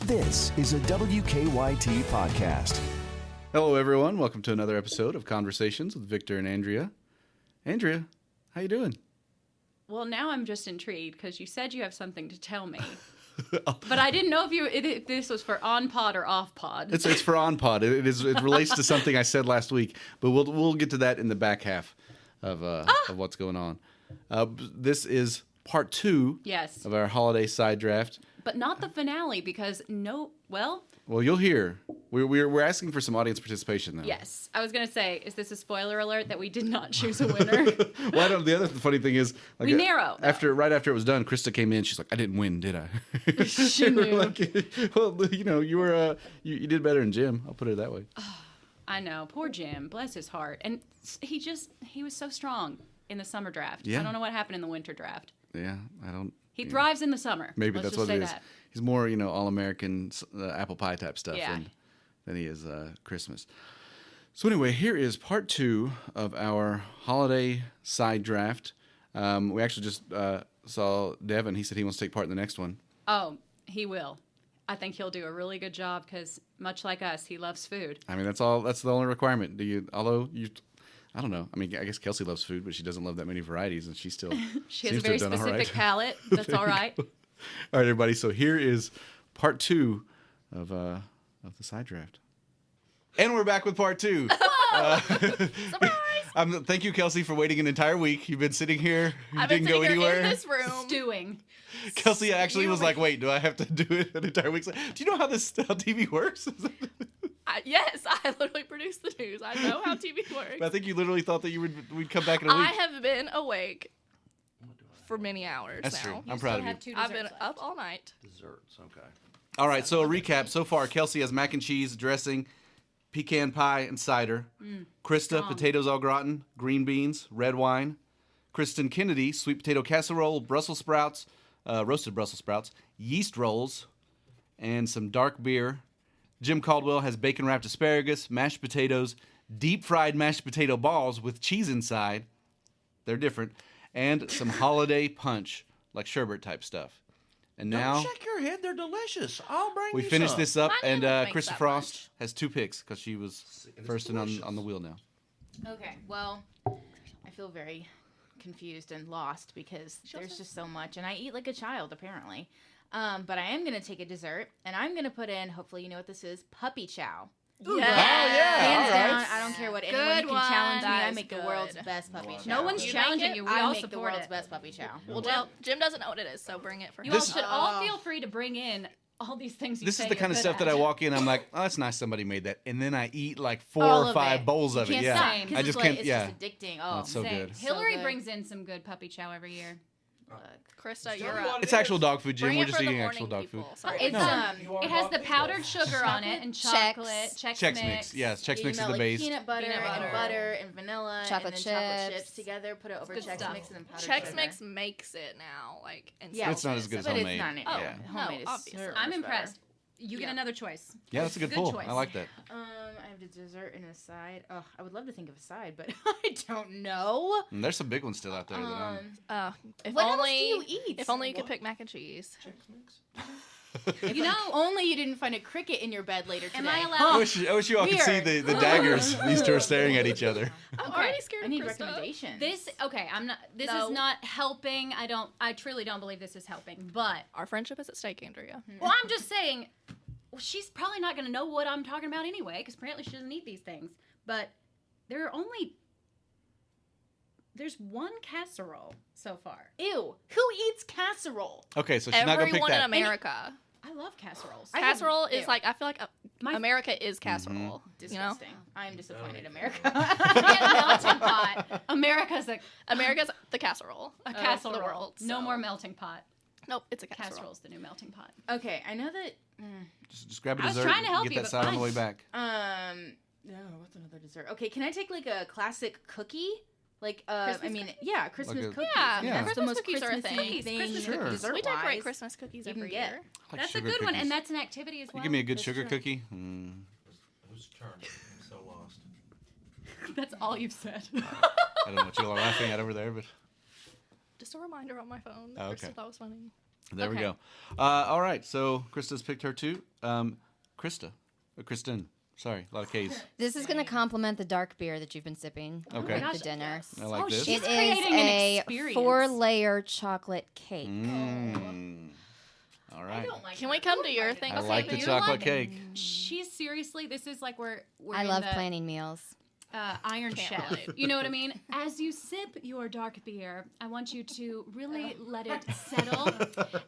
This is a WKYT podcast. Hello, everyone. Welcome to another episode of Conversations with Victor and Andrea. Andrea, how you doing? Well, now I'm just intrigued because you said you have something to tell me. But I didn't know if this was for on pod or off pod. It's for on pod. It relates to something I said last week, but we'll get to that in the back half of what's going on. This is part 2 of our holiday side draft. But not the finale because Well, you'll hear. We're asking for some audience participation, though. Yes. I was going to say, is this a spoiler alert that we did not choose a winner? Well, the other funny thing is, like, we narrow. Right after it was done, Krista came in. She's like, "I didn't win, did I?" She knew. Like, well, you were you did better than Jim. I'll put it that way. I know. Poor Jim. Bless his heart. And he was so strong in the summer draft. Yeah. I don't know what happened in the winter draft. Yeah, I don't. He thrives in the summer. Maybe Let's that's just what it say is. He's more, all-American apple pie type stuff than he is Christmas. So anyway, here is part 2 of our holiday side draft. We actually just saw Devin. He said he wants to take part in the next one. Oh, he will. I think he'll do a really good job because, much like us, he loves food. I mean, that's all. That's the only requirement. I don't know. I mean, I guess Kelsey loves food, but she doesn't love that many varieties, and she still she has a very specific palate. That's all right. All right, everybody. So here is part 2 of the side draft, and we're back with part 2. Surprise! Thank you, Kelsey, for waiting an entire week. You've been sitting here. You didn't go anywhere. In this room, stewing. Kelsey actually was like, "Wait, do I have to do it an entire week?" Do you know how TV works? Yes, I literally produce the news. I know how TV works. But I think you literally thought that we'd come back in a week. I have been awake for many hours That's now. true. I'm proud of you. I've been up all night. Desserts, okay. All right, so a recap. So far, Kelsey has mac and cheese, dressing, pecan pie, and cider. Krista, potatoes au gratin, green beans, red wine. Kristen Kennedy, sweet potato casserole, Brussels sprouts, roasted Brussels sprouts, yeast rolls, and some dark beer. Jim Caldwell has bacon-wrapped asparagus, mashed potatoes, deep-fried mashed potato balls with cheese inside. They're different. And some holiday punch, like sherbet-type stuff. And now Don't shake your head. They're delicious. I'll bring we you finish some. this up, My and nana makes Krista that Frost much. has 2 picks because she was It's first and delicious. on the wheel now. Okay, well, I feel very confused and lost because there's just so much, and I eat like a child, apparently. But I am going to take a dessert, and I'm going to put in, hopefully you know what this is, puppy chow. Yes. Oh, yeah. Hands all right. down, I don't care what anyone Good can challenge me. one. I That make is the world's good. best puppy chow. No one's You challenging make you. it? We I all make the support world's it. best puppy chow. Well, Jim doesn't know what it is, so bring it for him. You all should all feel free to bring in all these things you This say is the you're kind of good stuff that at. I walk in, I'm like, oh, that's nice somebody made that. And then I eat like 4 All or of 5 it. bowls of You it. can't Yeah. stop, 'cause I it's just like, can't, it's yeah. just addicting. Oh, Oh, it's so Same. good. Hillary So good. brings in some good puppy chow every year. Krista, you're up. It's actual dog food, Jim. Bring We're it just for the eating morning actual dog food. people. Sorry. It's No. it has the powdered sugar on it and chocolate. Chex Mix. Yes, Chex You Mix is melt, the like, base. peanut butter Peanut butter. and butter and vanilla Chocolate and then chocolate chips. chips together. Put it over good Chex stuff. Mix and then powdered Chex sugar. Mix makes it now, like in Yeah. It's not as good as But homemade. it's not. Oh, Yeah. Homemade is obviously. so I'm much impressed. You get Yeah. another choice. Yeah, that's a good Good pull. choice. I like that. I have the dessert and a side. Oh, I would love to think of a side, but I don't know. And there's some big ones still out there. That I'm... If What only, else do you eat? If only you could pick mac and cheese. You know, only you didn't find a cricket in your bed later today. Am I I allowed? wish you all could see Weird. the daggers these two are staring at each other. I'm Okay, already scared I of need Krista. recommendations. This okay? I'm not. This No. is not helping. I truly don't believe this is helping. But Our friendship is at stake, Andrea. well, I'm just saying. Well, she's probably not going to know what I'm talking about anyway, because apparently she doesn't eat these things. But there's 1 casserole so far. Ew. Who eats casserole? Okay, so she's not gonna pick Everyone in that. America. I love casseroles. Casserole ew. is like, I feel like My- America is casserole. You know? Disgusting. I'm disappointed, America. Forget melting pot. America's America's the casserole. a of casserole. the world. No so- more melting pot. Nope, it's a casserole. Casserole's the new melting pot. Okay, I know that. Just grab a I was dessert. trying to help get you, that but side on the fine. way back. No, what's another dessert? Okay, can I take like a classic cookie? Like, I Christmas mean, cookie? yeah, Christmas Like a- cookies. Yeah, I mean, Yeah. that's the Christmas most cookies are a Christmassy thing. thing. Christmas Sure. Dessert We decorate wise. Christmas cookies you can every get. year. I like That's a sugar good one, cookies. and that's an activity as well. You give me a good That's sugar true. cookie. Whose turn? I'm so lost. That's all you've said. I don't know what you all are laughing at over there, but Just a reminder on my phone. Oh, Krista okay. thought was funny. There we Okay. go. All right, so Krista's picked her too. Kristen. Sorry, a lot of K's. This is going to complement the dark beer that you've been sipping Okay. at gosh, the dinner. I like this. she's It is creating an a experience. 4-layer chocolate cake. All right. Can we come to your thing? I like the you chocolate like- cake. She's seriously, this is like we're I in love the, planning meals. Iron Can't Chef. relate. You know what I mean? As you sip your dark beer, I want you to really let it settle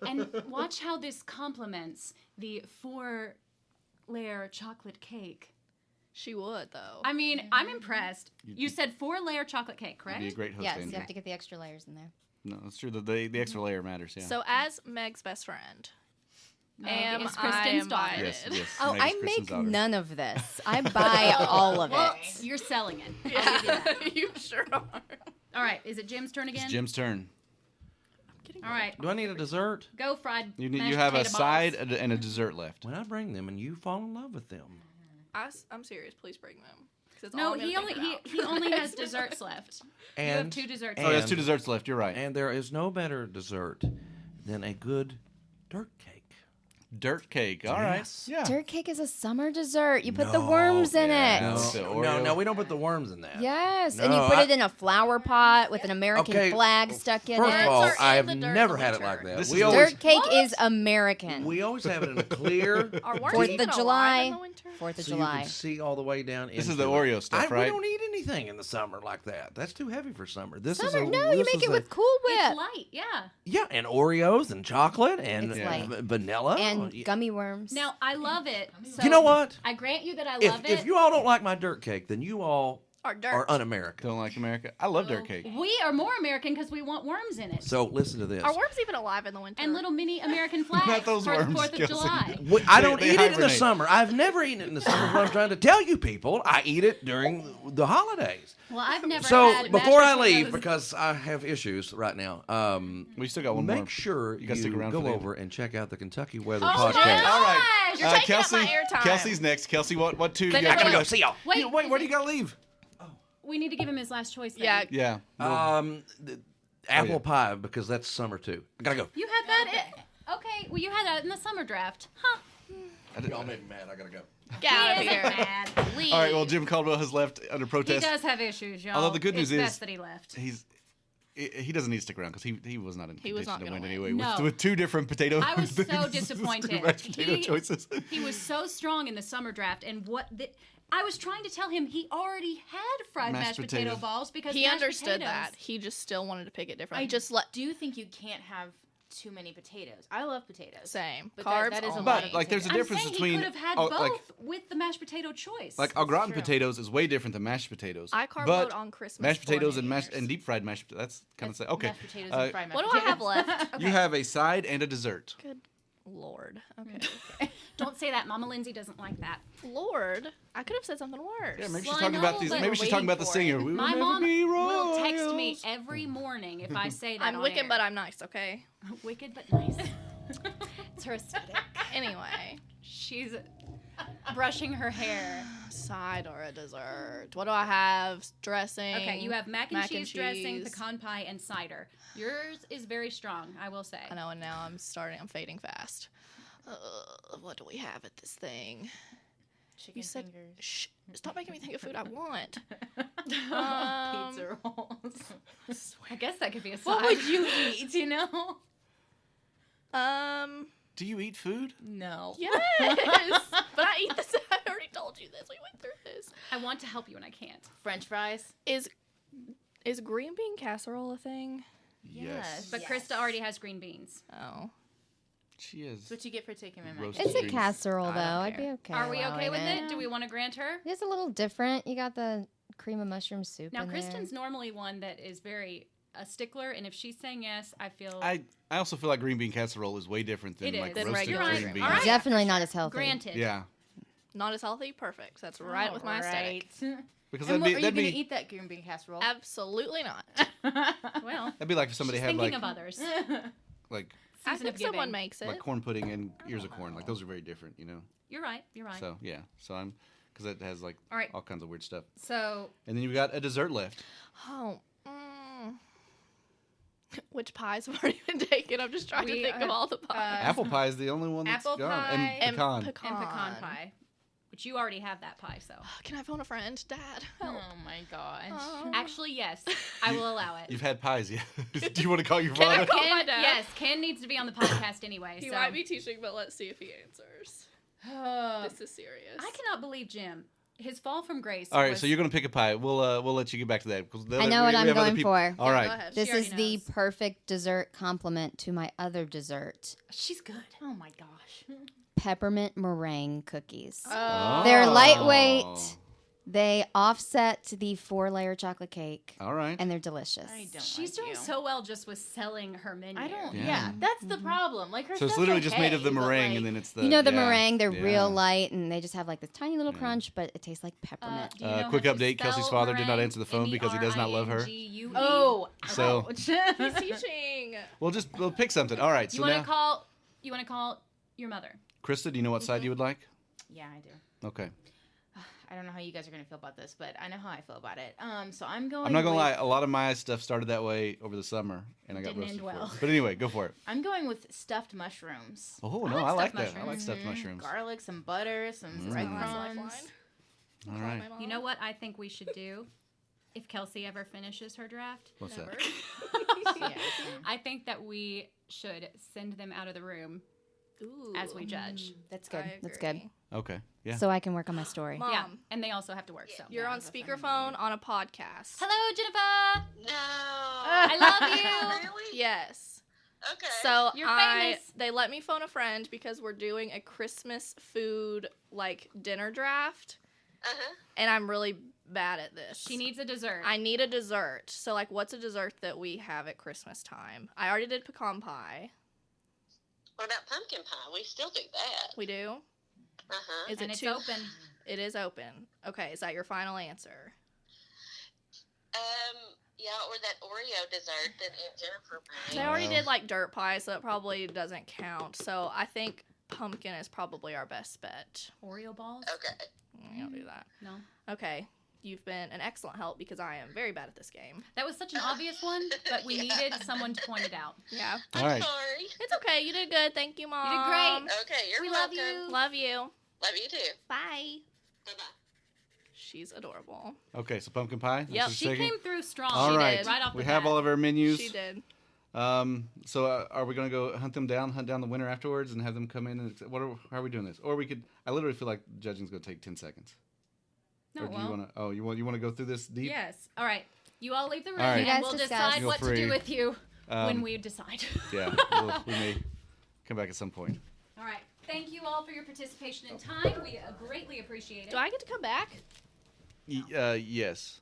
and watch how this complements the 4-layer chocolate cake. She would though. I mean, I'm impressed. You said 4-layer chocolate cake, correct? Be a great host, Yes, you Andrea. have to get the extra layers in there. No, that's true. The extra layer matters. Yeah. So as Meg's best friend, am is I Kristen's daughter. invited? yes. Oh, Meg's I Kristen's make daughter. none of this. I buy all of Well, it. you're selling it. I'll give you that. Yeah, you sure are. All right, is it Jim's turn again? It's Jim's turn. All right, Do I need a dessert? go fried. You mashed have a potato side balls. and a dessert left. When I bring them and you fall in love with them. I'm serious. Please bring them. 'Cause it's all No, I'm gonna he only think he about. only has desserts left. You have And 2 desserts. Oh, there's left. 2 desserts left. You're right. and there is no better dessert than a good dirt cake. Dirt cake. All right. Yes. Yeah. Dirt cake is a summer dessert. You put the No, worms in yeah. it. The No, Oreo. no, we don't put the worms in that. Yes, and you No, put it in a flower pot with an American Okay, flag stuck in First it. of all, Worms are I in have the dirt never in the had it winter. like that. This We is always Dirt cake is American. we always have it in a clear. Are worms 4th even of alive in July. the winter? 4th of So you July. can see all the way down. This is into the it. Oreo stuff, right? We don't eat anything in the summer like that. That's too heavy for summer. This is Summer, a, no, you this make is it a- with Cool It's Whip light, yeah. yeah, and Oreos and chocolate and It's light. vanilla and Yeah. gummy worms. Now I love it. So You know what? I grant you that I If, love it. if you all don't like my dirt cake, then you all Or dirt. are un-American. Don't like America. I love dirt cake. We are more American because we want worms in it. So listen to this. Are worms even alive in the winter? And little mini American flags Not those for worms, the 4th of Kelsey. July. I don't They eat it in the hibernate. summer. I've never eaten it in the summer. But I'm trying to tell you people, I eat it during the holidays. Well, I've never So had before I mashed leave, potatoes. because I have issues right now, We still got one make more. sure You you, gotta stick around go for the over and check out the Kentucky Weather Oh, Podcast. my All right. gosh! You're taking up Kelsey. my airtime. Kelsey's next. Kelsey, what 2 you But got? I gotta no, go. See y'all. Wait, Wait, where do you gotta leave? We need to give him his last choice. Then. Yeah. Yeah. The apple yeah. pie because that's summer too. I gotta go. You had that. Okay. Well, you had that in the summer draft, huh? Y'all made me mad. I gotta go. Get out of He here. isn't mad. Leave. All right. Well, Jim Caldwell has left under He protest. does have issues, y'all. Although the good news it's is- best that he left. He doesn't need to stick around because he was not in He was contention not to gonna win win. anyway. No. With 2 different potato. I was so disappointed. mashed potato He- choices. He was so strong in the summer draft, and I was trying to tell him he already had fried Mashed mashed potato potatoes. balls because He mashed understood potatoes- that. He just still wanted to pick it different. I Just let do think you can't have too many potatoes. I love potatoes. same But carbs. that is a only. lot. But like, there's a I'm difference saying between he could have had oh, both like with the mashed potato choice. like au gratin true. potatoes is way different than mashed potatoes. I carb but load on Christmas. mashed for potatoes New and mashed Year's. and deep fried mashed. That's kind of say okay. Mashed potatoes and fried mashed What do I have potatoes. left? You have a side and a dessert. Good Lord. Okay. Don't say that. Mama Lindsay doesn't like that. Lord. I could have said something worse. Yeah, maybe Well, she's I talking about know, these. but Maybe she's we're talking about the waiting for singer. We My will mom never be will text me royals. every morning if I say that. I'm on wicked, air. but I'm nice, okay? wicked but nice. It's her aesthetic. Anyway. She's brushing her hair. Side or a dessert? What do I have? Dressing. Okay, you have mac and cheese dressing, pecan pie, and cider. Yours is very strong, I will say. I know, and now I'm fading fast. What do we have at this thing? Chicken said- fingers. Shh. Stop making me think of food I want. Pizza rolls. I guess that could be a side. What would you eat? You know? Do you eat food? No. Yes. But I eat this. I already told you this. We went through this. I want to help you and I can't. French fries. Is green bean casserole a thing? Yes. But Krista already has green beans. Oh. She is. That's what you get for taking my Roasted It's a greens. casserole, though. don't I'd be care. okay. Are we okay allowing with it? Do we want to grant her? It's a little different. You got the cream of mushroom soup Now, in Kristen's there. normally one that is very a stickler, and if she's saying yes, I feel I also feel like green bean casserole is way different than It like is. Than roasted regular green green beans. All right. Definitely not as healthy. granted. Yeah, Not as healthy? Perfect. That's right with my aesthetic. because And that'd are be you that'd going to be eat that green bean casserole? Absolutely not. Well, that'd be like if somebody she's had thinking like of others. like I Season think of someone giving. makes it. like corn pudding and ears of corn. Like those are very different, you know. You're right. You're right. So yeah, so I'm because it has like All right. all kinds of weird stuff. So And then you've got a dessert left. Oh. Which pies have already been taken? I'm just trying to think of all the pies. Apple pie is the only one that's apple gone. pie And pecan. And pecan pie. Which you already have that pie, so. Can I phone a friend? Dad, help. Oh my gosh. Actually, yes. I will allow it. You've had pies, yeah. Do you want to call your Can I father? call my dad? Yes, Ken needs to be on the podcast anyway. He so. might be teaching, but let's see if he answers. This is serious. I cannot believe Jim. His fall from grace. All right, was- so you're going to pick a pie. We'll let you get back to that. 'Cause I know what I'm have other going people- for. All Go right. ahead. This She already is the knows. perfect dessert complement to my other dessert. She's good. Oh my gosh. Peppermint meringue cookies. Oh. They're lightweight. They offset the 4-layer chocolate cake, All right. and they're delicious. I don't She's like doing you. so well just with selling her menu. I don't. Yeah. Yeah, that's the problem. Like her. So it's stuff's literally just made of the okay, but, meringue, like, and then it's the. You know the yeah, meringue, they're yeah. real light, and they just have like this tiny little crunch, but it tastes like peppermint. Do you know Quick how to update, Kelsey's spell father did not meringue? answer the phone because he does not love her. MERINGUE. Oh. So- ouch. He's teaching. We'll pick something. All right. You So want now, to call? You want to call your mother? Krista, do you know what side you would like? Yeah, I do. Okay. I don't know how you guys are gonna feel about this, but I know how I feel about it. So I'm going. I'm not gonna with, lie. A lot of my stuff started that way over the summer, and I got Didn't roasted end well. for it. But anyway, go for it. I'm going with stuffed mushrooms. Oh I no, like I like stuffed that. I like mushrooms. stuffed mushrooms. Garlic, some butter, some Mm. breadcrumbs. Lifeline. All Call right. my mom. You know what I think we should do? If Kelsey ever finishes her draft, What's Never. that? Yeah. I think that we should send them out of the room Ooh. as we judge. That's good. I That's good. agree. Okay. Yeah. So I can work on my story. Mom, Yeah, and they also have to work. So you're on speakerphone on a podcast. Hello, Jennifer. No. I love you. Really? Yes. Okay. So You're famous. they let me phone a friend because we're doing a Christmas food like dinner draft, Uh-huh. and I'm really bad at this. She needs a dessert. I need a dessert. So like, what's a dessert that we have at Christmas time? I already did pecan pie. What about pumpkin pie? We still do that. We do. Uh-huh. Is and it it's too? open. It is open. Okay. Is that your final answer? Yeah, or that Oreo dessert that Aunt Jennifer I made. already did like dirt pie, so it probably doesn't count. So I think pumpkin is probably our best bet. Oreo balls? Okay. We don't do that. No. Okay. You've been an excellent help because I am very bad at this game. That was such an obvious one, but we needed someone to point it out. Yeah. All right. Sorry. It's okay. You did good. Thank you, Mom. You did great. Okay, you're We love welcome. you. Love you. Love you too. Bye. Bye-bye. She's adorable. Okay. So pumpkin pie. That's Yep. what She you're taking? came through strong. All She right. did. Right off the We have bat. all of our menus. She did. So are we gonna go hunt down the winner afterwards, and have them come in? And how are we doing this? Or we could. I literally feel like judging's gonna take 10 seconds. No, Or do well, you wanna? Oh, you want to go through this deep? yes. All right. You all leave the room, All right. You guys and we'll discuss. decide Feel what to free. do with you when Um, we decide. Yeah. We may come back at some point. All right. Thank you all for your participation in time. We greatly appreciate it. Do I get to come back? Yes.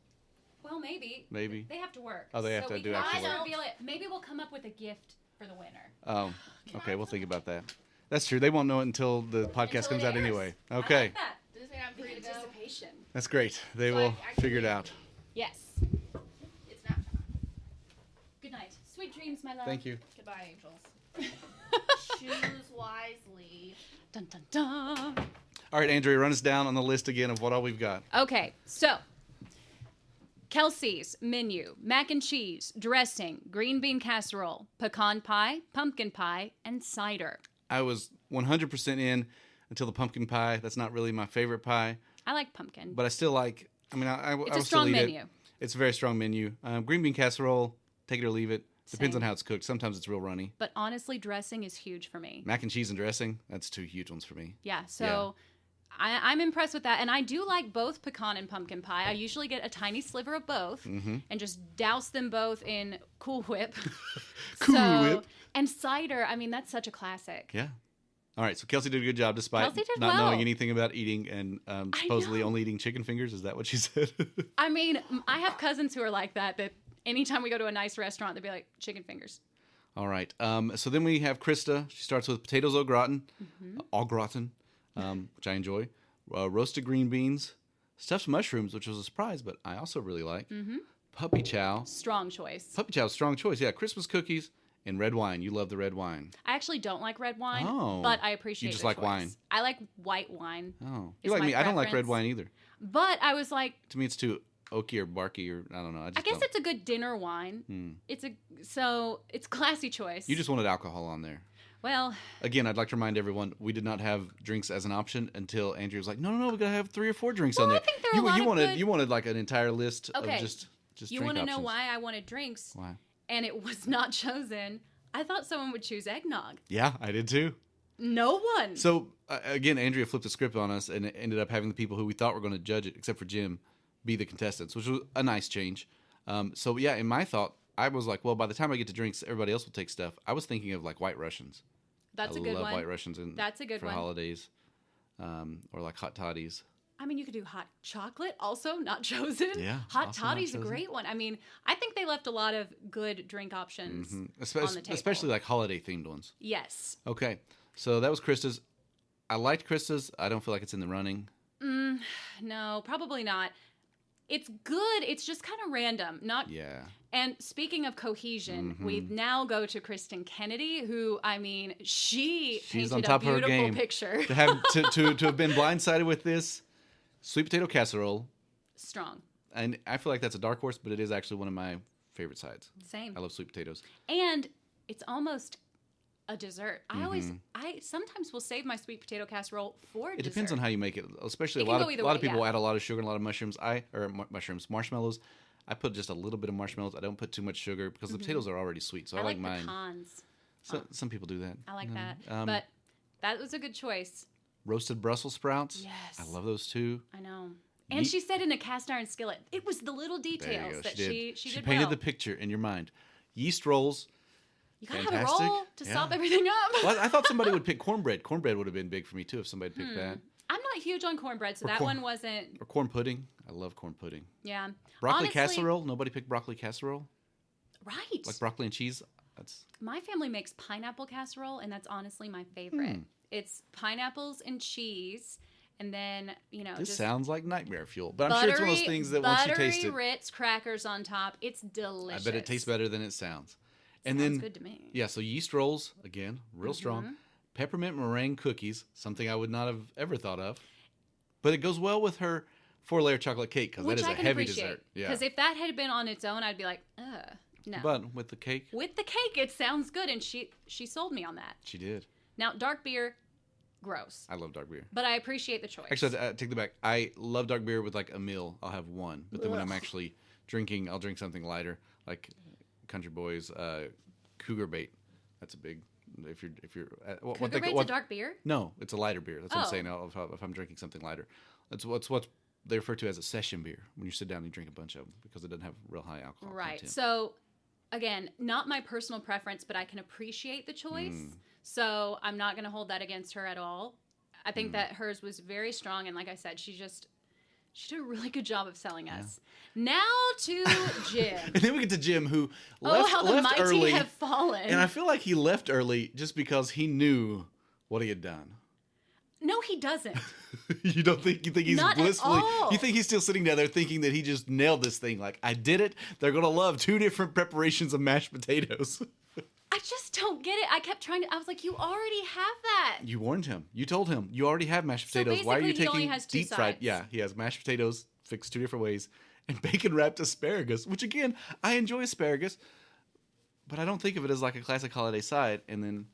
Well, maybe. Maybe. They have to work. Oh, they have so to we do can actual always work. reveal it. Maybe we'll come up with a gift for the winner. Okay, we'll think about that. That's true. They won't know it until the podcast Until comes it out airs. anyway. I Okay. like that. Does this mean I'm The free to go? anticipation. That's great. They So will I can figure it leave. out. Yes. It's nap time. Good night. Sweet dreams, my love. Thank you. Goodbye, angels. Choose wisely. Dun, dun, dun. All right, Andrea, run us down on the list again of what all we've got. Okay, so Kelsey's menu: mac and cheese, dressing, green bean casserole, pecan pie, pumpkin pie, and cider. I was 100% in until the pumpkin pie. That's not really my favorite pie, I like pumpkin. but I still like. I mean, I it's will a still strong eat menu. it. It's a very strong menu. Green bean casserole, take it or leave it. Depends Same. on how it's cooked. Sometimes it's real runny. But honestly, dressing is huge for me. Mac and cheese and dressing, that's two huge ones for me. Yeah, so I'm impressed with that. And I do like both pecan and pumpkin pie. I usually get a tiny sliver of both and just douse them both in Cool Whip. Cool Whip. And cider, I mean, that's such a classic. Yeah. All right, so Kelsey did a good job despite Kelsey did not well. knowing anything about eating and supposedly know. only eating chicken fingers. Is that what she said? I mean, I have cousins who are like that anytime we go to a nice restaurant, they'll be like, chicken fingers. All right. So then we have Krista. She starts with potatoes au gratin, which I enjoy. Roasted green beans, stuffed mushrooms, which was a surprise, but I also really like. Puppy chow. Strong choice. Puppy chow, strong choice. Yeah, Christmas cookies and red wine. You love the red wine. I actually don't like red wine, Oh. but I appreciate You just the like choice. wine. I like white wine. Oh, It's you like my me? I don't like red preference. wine either. But I was like, To me, it's too oaky or barky or I don't know. I guess it's a good dinner wine. It's classy choice. You just wanted alcohol on there. Well, again, I'd like to remind everyone we did not have drinks as an option until Andrea was like, "No, we gotta have 3 or 4 drinks on there." I think there are a lot of good... You wanted like an entire list of just you want to know why I wanted drinks? Why? And it was not chosen. I thought someone would choose eggnog. Yeah, I did too. No one. So again, Andrea flipped the script on us and ended up having the people who we thought were going to judge it, except for Jim, be the contestants, which was a nice change. So yeah, in my thought, I was like, well, by the time I get to drinks, everybody else will take stuff. I was thinking of like White Russians. That's a good one. I love White Russians That's a good for one. holidays, or like hot toddies. I mean, you could do hot chocolate, also not chosen. Yeah, hot also not toddy's a chosen. great one. I mean, I think they left a lot of good drink options on the table. Especially like holiday themed ones. Yes. Okay, so that was Krista's. I liked Krista's. I don't feel like it's in the running. No, probably not. It's good. It's just kind of random. Yeah. And speaking of cohesion, we now go to Kristen Kennedy, who, I mean, she's painted on top a beautiful of her game. picture. to have to have been blindsided with this sweet potato casserole, Strong. and I feel like that's a dark horse, but it is actually one of my favorite sides. Same. I love sweet potatoes. And it's almost a dessert. I sometimes will save my sweet potato casserole for It dessert. depends on how you make it. Especially It a can lot go of either a lot way, of people yeah. add a lot of sugar and a lot of mushrooms. Marshmallows. I put just a little bit of marshmallows. I don't put too much sugar because the potatoes are already sweet. So I like mine. pecans. Some people do that. I like that. Um, But that was a good choice. Roasted Brussels sprouts. Yes. I love those too. I know. And she said in a cast iron skillet. It was the little There you details go. that She she did. did Painted well. the picture in your mind. Yeast rolls. You gotta Fantastic. have a roll to Yeah. sop everything up. Well, I thought somebody would pick cornbread. Cornbread would have been big for me too if somebody picked that. I'm not huge on cornbread, so that one wasn't. Or corn pudding. I love corn pudding. Yeah. Broccoli Honestly, casserole. Nobody picked broccoli casserole. Right. Like broccoli and cheese. That's My family makes pineapple casserole, and that's honestly my favorite. It's pineapples and cheese, and then this just sounds like nightmare fuel. But I'm sure it's one of those things that once you taste it, Ritz crackers on top. It's delicious. I bet it tastes better than it sounds. And Sounds then good to me. yeah, so yeast rolls again, real strong. Peppermint meringue cookies, something I would not have ever thought of, but it goes well with her 4-layer chocolate cake because that Which is I a can heavy appreciate. dessert. Yeah, Because if that had been on its own, I'd be like, no. but with the cake, With the cake, it sounds good, and she sold me on that. she did. Now, dark beer, gross. I love dark beer. But I appreciate the choice. Actually, I take that back. I love dark beer with like a meal. I'll have one, but then when I'm actually drinking, I'll drink something lighter, like Country Boys, Cougar Bait. That's a big. If you're Cougar Bait's a dark beer? No, it's a lighter beer. That's what I'm Oh. saying. If I'm drinking something lighter, that's what they refer to as a session beer when you sit down and you drink a bunch of them because it doesn't have real high alcohol Right. content. So, again, not my personal preference, but I can appreciate the choice. So I'm not going to hold that against her at all. I think that hers was very strong, and like I said, she did a really good job of selling us. Now to Jim. And then we get to Jim, who How the left mighty early, have fallen. and I feel like he left early just because he knew what he had done. No, he doesn't. You think he's Not at blissfully? all. You think he's still sitting down there thinking that he just nailed this thing? Like, I did it. They're gonna love 2 different preparations of mashed potatoes. I just don't get it. I kept trying to. I was like, you already have that. You warned him. You told him you already have mashed So potatoes. Why are you basically, he only taking has 2 deep fried? sides. Yeah, he has mashed potatoes fixed 2 different ways, and bacon wrapped asparagus. Which again, I enjoy asparagus, but I don't think of it as like a classic holiday side. And then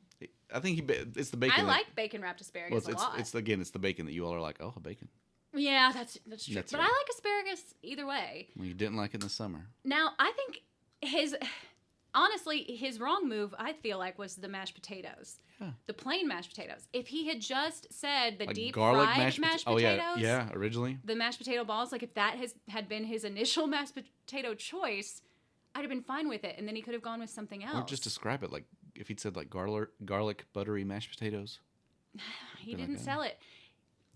I think it's the bacon. I that- like bacon wrapped asparagus well, a lot. it's the bacon that you all are like, oh, bacon. Yeah, that's true. That's but right. I like asparagus either way. Well, you didn't like it in the summer. Now, I think his wrong move, I feel like, was the mashed potatoes. Yeah. The plain mashed potatoes. If he had just said the Like deep garlic fried mashed potatoes, Oh yeah, originally. the mashed potato balls, like if that had been his initial mashed potato choice, I'd have been fine with it, and then he could have gone with something else. Or just describe it like if he'd said like garlic buttery mashed potatoes. He didn't sell it.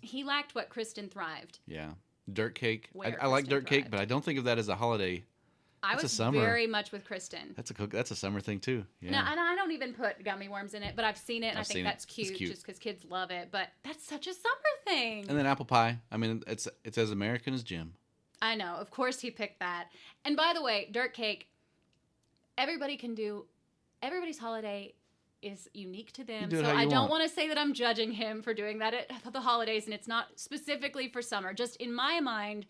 He lacked what Kristen thrived. Yeah, dirt cake. Where I like Kristen dirt cake, thrived. but I don't think of that as a holiday. I That's a was summer. very much with Kristen. That's a summer thing too. Yeah. No, and I don't even put gummy worms in it, but I've seen it, and I've I think seen it. that's It's cute, cute. just because kids love it. But that's such a summer thing. And then apple pie. I mean, it's as American as Jim. I know. Of course he picked that. And by the way, dirt cake, everybody can do. Everybody's holiday is unique to them. do it So how I you don't want. want to say that I'm judging him for doing that at the holidays, and it's not specifically for summer. Just in my mind,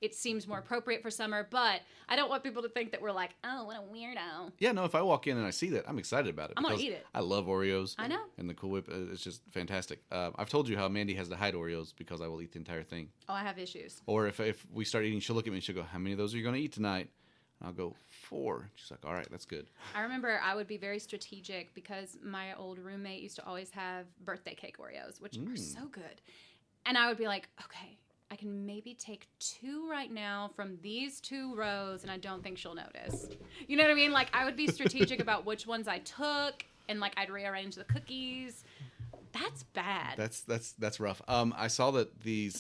it seems more appropriate for summer, but I don't want people to think that we're like, oh, what a weirdo. Yeah, no, if I walk in and I see that, I'm excited about it. I'm gonna because eat it. I love Oreos. I know. And the Cool Whip, it's just fantastic. I've told you how Mandy has to hide Oreos because I will eat the entire thing. Oh, I have issues. Or if we start eating, she'll look at me and she'll go, how many of those are you going to eat tonight? And I'll go, 4. She's like, all right, that's good. I remember I would be very strategic because my old roommate used to always have birthday cake Oreos, which are so good. And I would be like, okay, I can maybe take 2 right now from these 2 rows, and I don't think she'll notice. You know what I mean? Like, I would be strategic about which ones I took, and, like, I'd rearrange the cookies. That's bad. That's rough. I saw that the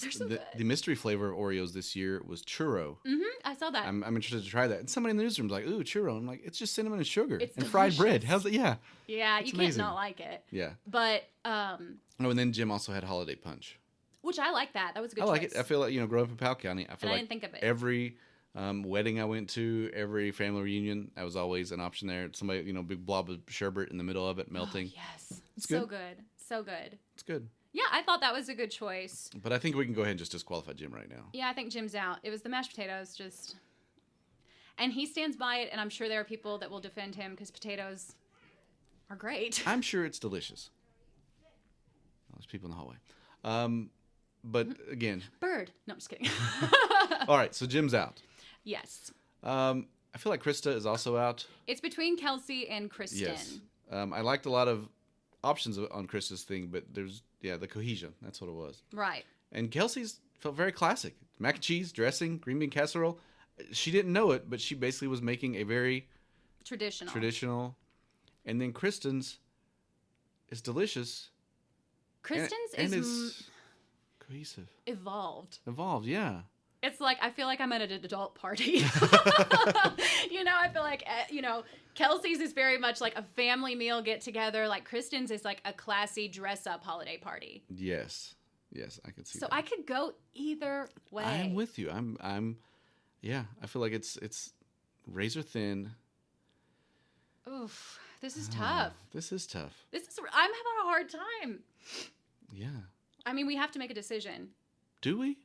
mystery flavor of Oreos this year was churro. I saw that. I'm interested to try that. And somebody in the newsroom's like, ooh, churro. I'm like, it's just cinnamon and sugar It's and fried bread. delicious. How's it? Yeah. Yeah, It's you amazing. can't not like it. Yeah. But, Oh, and then Jim also had holiday punch. which I like that. That was a good I like choice. it. I feel like, growing up in Powell County, I feel And I like didn't think of it. every wedding I went to, every family reunion, that was always an option there. Somebody, big blob of sherbet in the middle of it, melting. Oh, yes. It's So good. good. So good. It's good. Yeah, I thought that was a good choice. But I think we can go ahead and just disqualify Jim right now. Yeah, I think Jim's out. It was the mashed potatoes, just... And he stands by it, and I'm sure there are people that will defend him because potatoes are great. I'm sure it's delicious. Oh, there's people in the hallway. But again, Bird. No, I'm just kidding. all right, so Jim's out. Yes. I feel like Krista is also out. It's between Kelsey and Kristen. Yes. I liked a lot of options on Krista's thing, but there's, the cohesion. That's what it was. Right. And Kelsey's felt very classic. Mac and cheese, dressing, green bean casserole. She didn't know it, but she basically was making a very Traditional. And then Kristen's is delicious. Kristen's and is it's cohesive. evolved. Evolved, yeah. It's like, I feel like I'm at an adult party. I feel like, Kelsey's is very much like a family meal get together. Like Kristen's is like a classy dress up holiday party. Yes, I can see So that. I could go either way. I am with you. I feel like it's razor thin. Oof, this is tough. This is tough. I'm having a hard time. Yeah. I mean, we have to make a decision. Do we?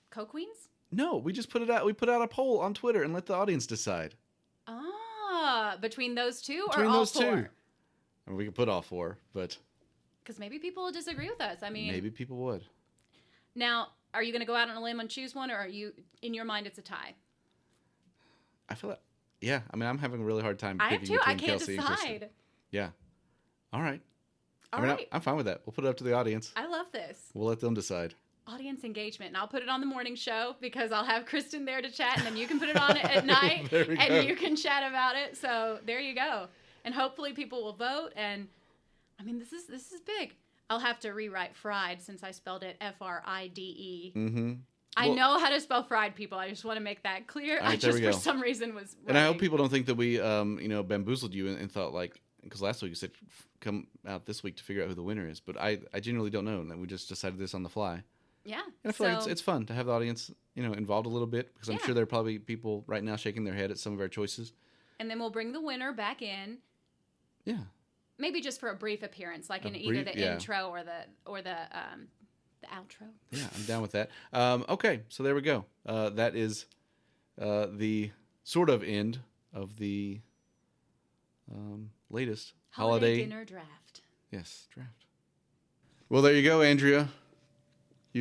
Co-queens? No, we just put it out. We put out a poll on Twitter and let the audience decide. Between those two Between or all those 4? two. I mean, we could put all 4, but Because maybe people will disagree with us. I mean, maybe people would. Now, are you going to go out on a limb and choose one, or are you, in your mind, it's a tie? I feel like, yeah. I mean, I'm having a really hard time I have picking too. I between can't Kelsey and Kristen. decide. Yeah. All right. All I mean, right. I'm fine with that. We'll put it up to the audience. I love this. We'll let them decide. Audience engagement. And I'll put it on the morning show because I'll have Kristen there to chat, and then you can put it on at night, There we go. and you can chat about it. So there you go. And hopefully people will vote. And I mean, this is big. I'll have to rewrite fried since I spelled it Fride. Mm-hmm. I know how to spell fried, people. I just want to make that clear. All right, I there just, we for go. some reason, was And I hope writing. people don't think that we, bamboozled you and thought like, because last week you said come out this week to figure out who the winner is, but I genuinely don't know, and that we just decided this on the fly. Yeah. And I feel like it's fun to have the audience, involved a little bit, because I'm Yeah. sure there are probably people right now shaking their head at some of our choices. And then we'll bring the winner back in, Yeah. maybe just for a brief appearance, like A in either brief- the yeah. intro or the outro. Yeah, I'm down with that. Okay, so there we go. That is the sort of end of the latest holiday dinner draft. Yes, draft. Well, there you go, Andrea.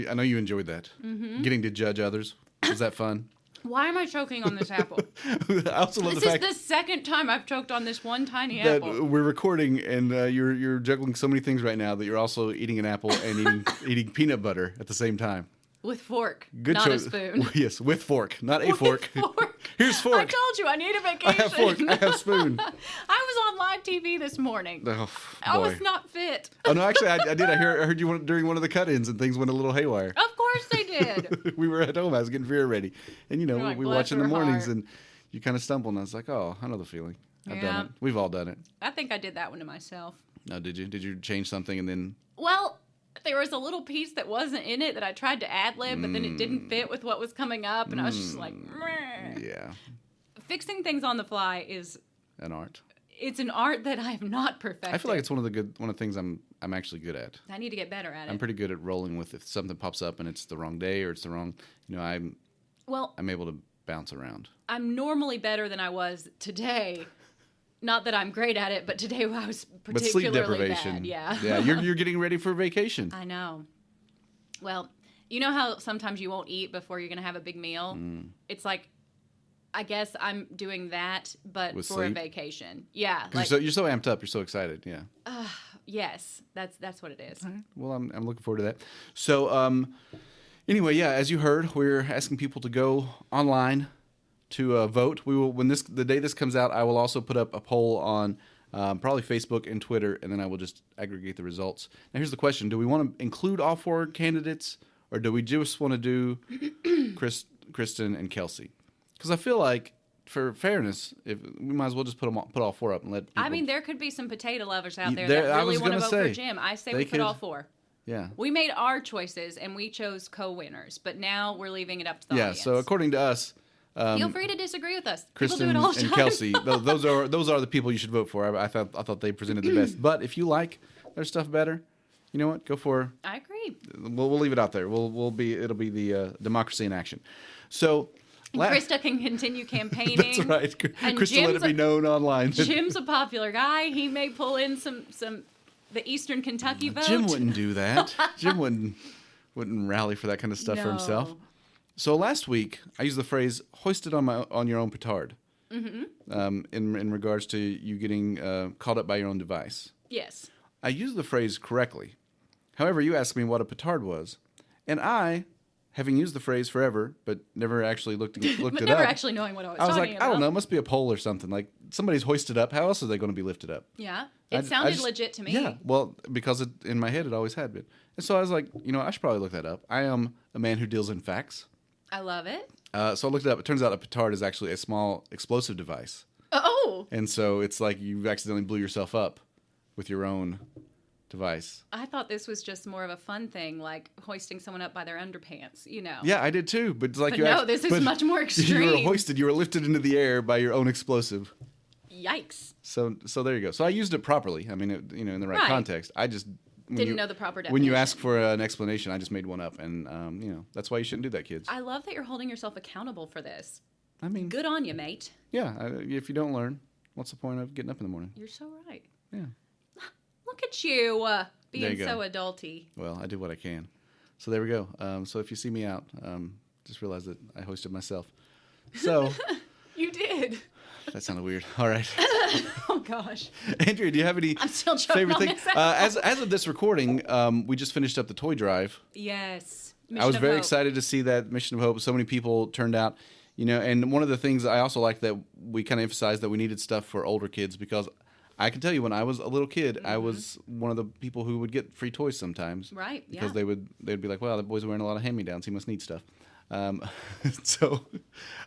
I know you enjoyed that. Mm-hmm. Getting to judge others. Was that fun? Why am I choking on this apple? I also love This the is fact the second time I've choked on this one tiny that apple. we're recording and you're juggling so many things right now that you're also eating an apple and eating peanut butter at the same time. With fork, Good not choice. a spoon. Yes, with fork, not a With fork. Here's fork. I told you I need a I vacation. have fork. I have spoon. I was on live TV this morning. Oh, boy. I was not fit. Oh no, actually, I did. I heard you during one of the cut-ins, and things went a little haywire. Of course they did. We were at home. I was getting Vera ready, and You're like, we bless watch in the her mornings, heart. and you kind of stumble, and I was like, oh, I know the feeling. I've Yeah. done it. We've all done it. I think I did that one to myself. No, did you? Did you change something and then? Well, there was a little piece that wasn't in it that I tried to ad-lib, but then it didn't fit with what was coming up, and I was just like, meh. Yeah, Fixing things on the fly is, an art. it's an art that I have not perfected. I feel like it's one of the things I'm I'm actually good at. I need to get better at it. I'm pretty good at rolling with if something pops up and it's the wrong day or it's the wrong, I'm able to bounce around. I'm normally better than I was today. Not that I'm great at it, but today I was particularly But sleep deprivation. bad. Yeah. Yeah, you're getting ready for vacation. I know. Well, you know how sometimes you won't eat before you're going to have a big meal? It's like, I guess I'm doing that, but With for sleep? a vacation. Yeah. Because you're so amped up, you're so excited. Yeah. Yes, that's what it is. All right. Well, I'm looking forward to that. So, anyway, yeah, as you heard, we're asking people to go online to vote. We will the day this comes out, I will also put up a poll on probably Facebook and Twitter, and then I will just aggregate the results. Now, here's the question: do we want to include all 4 candidates, or do we just want to do Kristen and Kelsey? Because I feel like, for fairness, if we might as well just put all 4 up and let people... I mean, there could be some potato lovers out there There- that I really was want to gonna vote for say, Jim. I say they we put could- all 4. Yeah. We made our choices, and we chose co-winners, but now we're leaving it up to the Yeah, audience. so according to us... Feel free to disagree with us. Kristen People do it all the and time. Kelsey, those are the people you should vote for. I thought they presented the best. But if you like their stuff better, you know what? Go for... I agree. We'll leave it out there. It'll be the democracy in action. So... And Krista can continue campaigning. That's right. And Krista let it be known online. Jim's a popular guy. He may pull in some the Eastern Kentucky vote. Jim wouldn't do that. Jim wouldn't rally for that kind of stuff for himself. No. So last week I used the phrase "hoisted on your own petard," in regards to you getting caught up by your own device. Yes. I used the phrase correctly. However, you asked me what a petard was, and I, having used the phrase forever but never actually looked But it never up, actually knowing what I was I was talking like, about. I don't know, it must be a pole or something. Like somebody's hoisted up. How else are they going to be lifted up? Yeah. I It sounded just- legit to me. Yeah, well, because in my head it always had been. And so I was like, I should probably look that up. I am a man who deals in facts. I love it. So I looked it up. It turns out a petard is actually a small explosive device. Oh, And so it's like you accidentally blew yourself up with your own device. I thought this was just more of a fun thing, like hoisting someone up by their underpants, Yeah, I did too. But it's like But you no, this is much more You were extreme. hoisted. You were lifted into the air by your own explosive. Yikes. So there you go. So I used it properly. I mean, in the right Right. context. I just Didn't know the proper When you definition. ask for an explanation, I just made one up, and that's why you shouldn't do that, kids. I love that you're holding yourself accountable for this. I mean, Good on you, mate. yeah. If you don't learn, what's the point of getting up in the morning? You're so right. Yeah. Look at you There being you go. so adulty. Well, I do what I can. So there we go. So if you see me out, just realize that I hosted myself. So You did. that sounded weird. All right. Oh gosh. Andrea, do you have any I'm still choking favorite on thing? this. As of this recording, we just finished up the toy drive. Yes. I Mission was of very Hope. excited to see that Mission of Hope. So many people turned out, and one of the things I also liked that we kind of emphasized that we needed stuff for older kids, because I can tell you when I was a little kid, I was one of the people who would get free toys sometimes. Right, Because yeah. they'd be like, well, that boy's wearing a lot of hand-me-downs. He must need stuff. So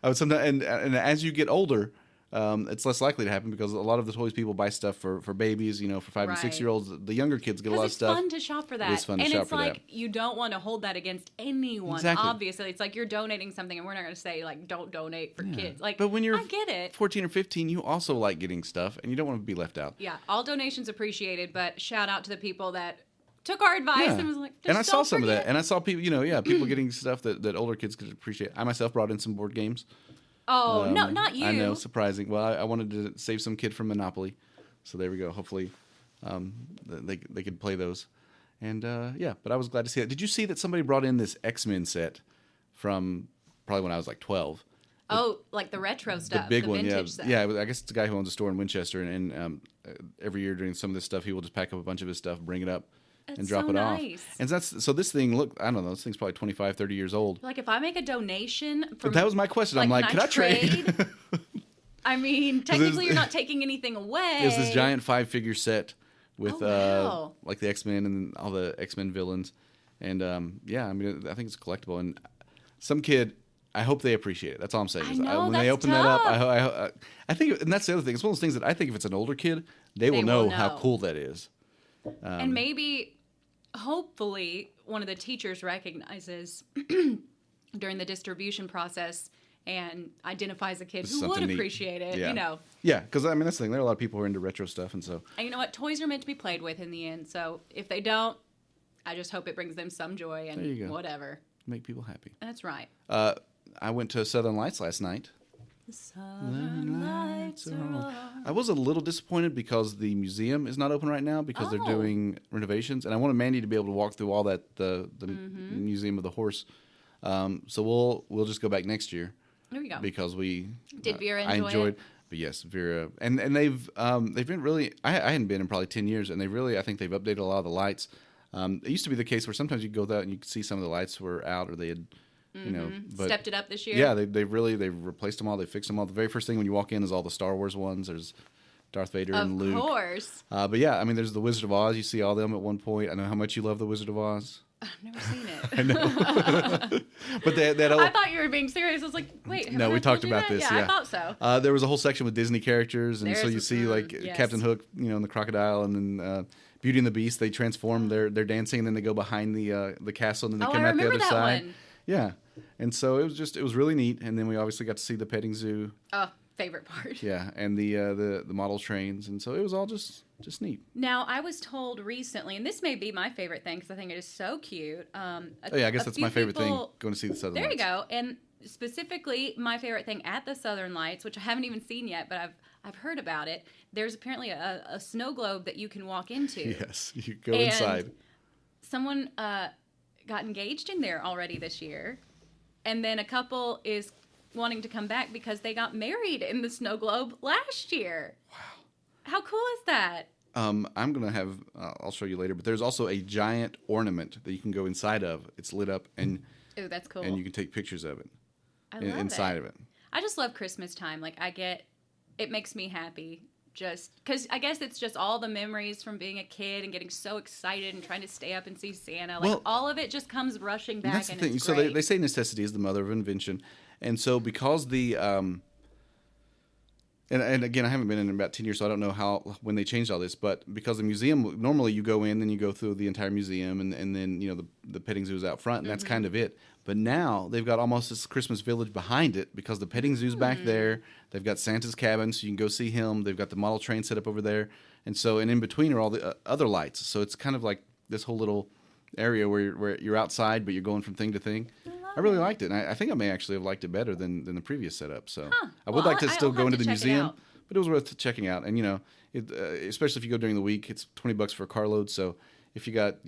I would sometimes, and as you get older, it's less likely to happen because a lot of the toys people buy stuff for babies, for 5 and 6 year olds. The younger kids get a lot of Because it's stuff. fun to shop for that. is fun to and shop it's for like that. you don't want to hold that against anyone. Exactly. Obviously, it's like you're donating something, and we're not going to say like don't donate for kids. Like, But when you're I get it. 14 or 15, you also like getting stuff, and you don't want to be left out. Yeah, all donations appreciated, but shout out to the people that took our advice Yeah. and was like, And I "Just saw don't some of that, forget." and I saw people, people getting stuff that older kids could appreciate. I myself brought in some board games. Oh no, not you. I know, surprising. Well, I wanted to save some kid from Monopoly, so there we go. Hopefully, they could play those, and But I was glad to see that. Did you see that somebody brought in this X-Men set from probably when I was like 12? Oh, like the retro stuff, The big one, yeah, vintage stuff. yeah. I guess it's a guy who owns a store in Winchester, and every year during some of this stuff, he will just pack up a bunch of his stuff, bring it up, and That's drop so it nice. off. And so this thing, look, I don't know, this thing's probably 25, 30 years old. Like if I make a donation from, That was my question. I'm like, can could I trade? I mean, technically you're not taking anything away. It was this giant 5-figure set with Oh, wow. like the X-Men and all the X-Men villains, and I mean, I think it's collectible. And some kid, I hope they appreciate it. That's all I'm saying. I is know, when they that's open that up, tough. I think, and that's the other thing. It's one of those things that I think if it's an older kid, they will know how cool that is. And maybe, hopefully, one of the teachers recognizes during the distribution process and identify as a kid It's who would something neat. appreciate it, Yeah. you know. Yeah, because I mean that's the thing. There are a lot of people who are into retro stuff, and so And you know what? Toys are meant to be played with in the end. So if they don't, I just hope it brings them some joy and There you go. whatever. make people happy. That's right. I went to Southern Lights last night. The southern lights are on. I was a little disappointed because the museum is not open right now because they're Oh. doing renovations, and I wanted Mandy to be able to walk through all that the Museum of the Horse. So we'll just go back next year There you go. because we Did Vera I enjoy enjoyed. it? But yes, Vera and they've been really. I hadn't been in probably 10 years, and I think they've updated a lot of the lights. It used to be the case where sometimes you go out and you could see some of the lights were out or they had, but Stepped it up this year? yeah, they've replaced them all. They fixed them all. The very first thing when you walk in is all the Star Wars ones. There's Darth Vader and Luke. Of course. But yeah, I mean, there's the Wizard of Oz. You see all them at one point. I know how much you love the Wizard of Oz. I've never seen it. But that I thought you were being serious. I was like, wait. No, haven't we I talked told you about that? this, Yeah, yeah. I thought so. there was a whole section with Disney characters, and so There's- you see like yes. Captain Hook, and the crocodile, and then Beauty and the Beast. They transform. They're dancing, and then they go behind the castle, and then they Oh, come I out the remember other that side. one. Yeah, and so it was really neat. And then we obviously got to see the petting zoo. Oh, favorite part. Yeah, and the model trains, and so it was all just neat. Now, I was told recently, and this may be my favorite thing because I think it is so cute. Oh yeah, I guess that's my favorite thing. Going to see the Southern There Lights. you go. And specifically, my favorite thing at the Southern Lights, which I haven't even seen yet, but I've heard about it. There's apparently a snow globe that you can walk into. Yes, you go And inside. Someone got engaged in there already this year, and then a couple is wanting to come back because they got married in the snow globe last year. Wow. How cool is that? I'm gonna have. I'll show you later. But there's also a giant ornament that you can go inside of. It's lit up, and Oh, that's cool. you can take pictures of it I love inside it. of it. I just love Christmas time. Like it makes me happy. Just because I guess it's just all the memories from being a kid and getting so excited and trying to stay up and see Santa. Like Well, all of it just comes rushing back. That's the and thing. It's So great. they say necessity is the mother of invention, and so because the and again, I haven't been in about 10 years, so I don't know when they changed all this. But because the museum, normally you go in and you go through the entire museum, and then the petting zoo is out front, and that's kind of it. But now they've got almost this Christmas village behind it because the petting zoo's back there. They've got Santa's cabin, so you can go see him. They've got the model train set up over there, and in between are all the other lights. So it's kind of like this whole little area where you're outside, but you're going from thing to thing. I really liked it, and I think I may actually have liked it better than the previous setup. So I would Well, like to I'll still go have into to the check it museum, out. but it was worth checking out. And especially if you go during the week, it's $20 for a carload. So if you got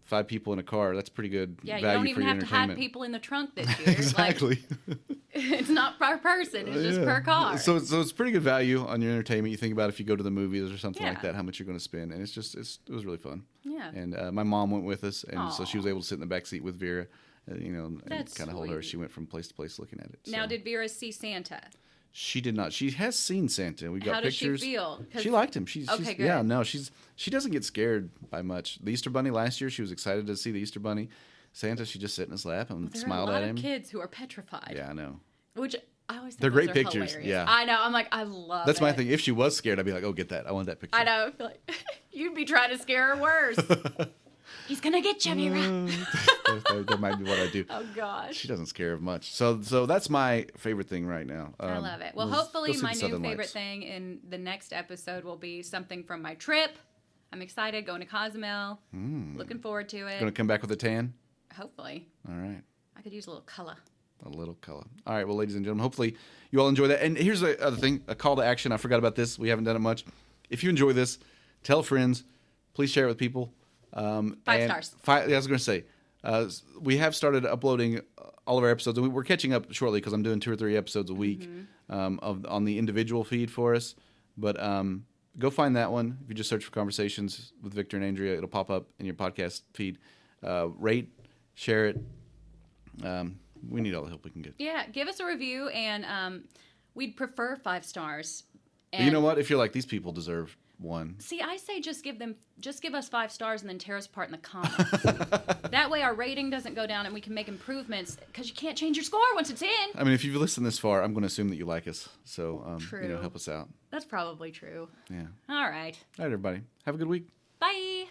5 people in a car, that's pretty good Yeah, you value don't for even your have to have entertainment. people in the trunk this year. Exactly. Like, it's not per person. It's just per car. So it's pretty good value on your entertainment. You think about if you go to the movies or something like Yeah. that, how much you're going to spend, and it was really fun. Yeah. And my mom went with us, and so she was Aw. able to sit in the back seat with Vera, and That's kind of hold her. sweet. She went from place to place looking at it. Now, so. did Vera see Santa? She did not. She has seen Santa. We got How does she pictures. feel? 'Cause- She liked him. She's Okay, yeah, good. no, she doesn't get scared by much. The Easter Bunny last year, she was excited to see the Easter Bunny. Santa, she just sat in his lap and There smiled are a lot at him. of kids who are petrified. Yeah, I know. Which I always think They're those great are pictures, hilarious. yeah. I know. I'm like, I love That's my it. thing. If she was scared, I'd be like, "Oh, get that! I want that picture." I know. I feel like you'd be trying to scare her worse. He's gonna get you, Vera. that might be what I do. Oh gosh. She doesn't scare of much. So that's my favorite thing right now. I love it. Well, was hopefully go see my the new Southern favorite Lights. thing in the next episode will be something from my trip. I'm excited going to Cozumel. Looking forward to it. Going to come back with a tan. Hopefully. All right. I could use a little color. A little color. All right, well, ladies and gentlemen, hopefully you all enjoy that. And here's the other thing, a call to action. I forgot about this. We haven't done it much. If you enjoy this, tell friends. Please share it with people. 5 stars. Yeah, I was going to say, we have started uploading all of our episodes. And we're catching up shortly because I'm doing 2 or 3 episodes a week on the individual feed for us. But go find that one. If you just search for Conversations with Victor and Andrea, it'll pop up in your podcast feed. Rate, share it. We need all the help we can get. Yeah, give us a review, and we'd prefer 5 stars. But you know what? If you're like, these people deserve 1. See, I say just give us 5 stars and then tear us apart in the comments. That way our rating doesn't go down and we can make improvements because you can't change your score once it's in. I mean, if you've listened this far, I'm going to assume that you like us. So, True. help us out. That's probably true. Yeah. All right. All right, everybody. Have a good week. Bye.